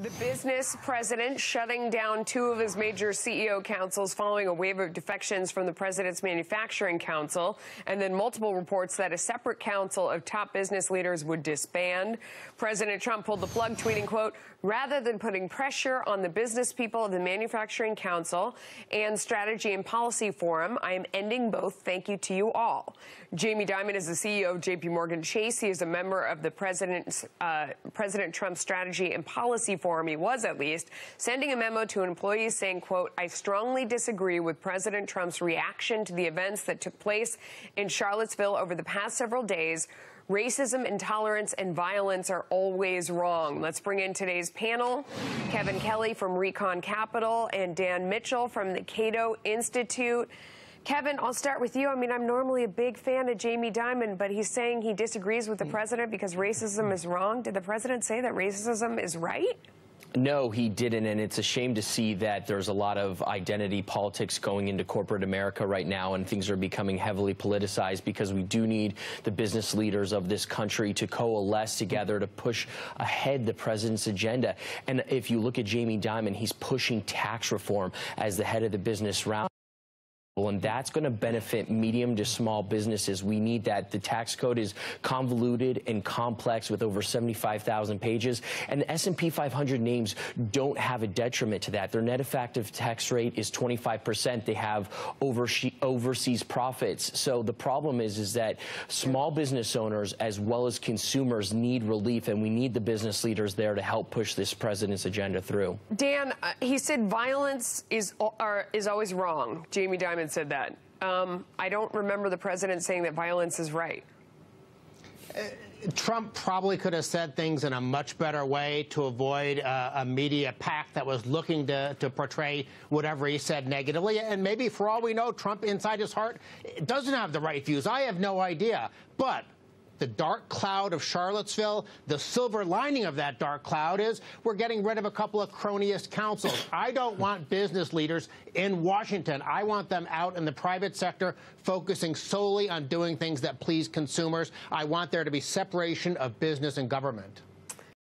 The business president shutting down two of his major CEO councils following a wave of defections from the president's manufacturing council, and then multiple reports that a separate council of top business leaders would disband. President Trump pulled the plug, tweeting, quote, "Rather than putting pressure on the business people of the Manufacturing Council and Strategy and Policy Forum, I am ending both. Thank you to you all." Jamie Dimon is the CEO of JP Morgan Chase. He is a member of the President Trump's Strategy and Policy Forum. He was, at least, sending a memo to employees saying, quote, "I strongly disagree with President Trump's reaction to the events that took place in Charlottesville over the past several days. Racism, intolerance, and violence are always wrong." Let's bring in today's panel. Kevin Kelly from Recon Capital and Dan Mitchell from the Cato Institute. Kevin, I'll start with you. I mean, I'm normally a big fan of Jamie Dimon, but he's saying he disagrees with the president because racism is wrong. Did the president say that racism is right? No, he didn't, and it's a shame to see that there's a lot of identity politics going into corporate America right now, and things are becoming heavily politicized because we do need the business leaders of this country to coalesce together to push ahead the president's agenda. And if you look at Jamie Dimon, he's pushing tax reform as the head of the business round. And that's going to benefit medium to small businesses. We need that. The tax code is convoluted and complex with over 75,000 pages. And the S&P 500 names don't have a detriment to that. Their net effective tax rate is 25%. They have overseas profits. So the problem is that small business owners as well as consumers need relief, and we need the business leaders there to help push this president's agenda through. Dan, he said violence is always wrong. Jamie Dimon said that. I don't remember the president saying that violence is right. Trump probably could have said things in a much better way to avoid a media pack that was looking to portray whatever he said negatively. And maybe, for all we know, Trump inside his heart doesn't have the right views. I have no idea. But the dark cloud of Charlottesville, the silver lining of that dark cloud is we're getting rid of a couple of cronyist councils. I don't want business leaders in Washington. I want them out in the private sector focusing solely on doing things that please consumers. I want there to be separation of business and government.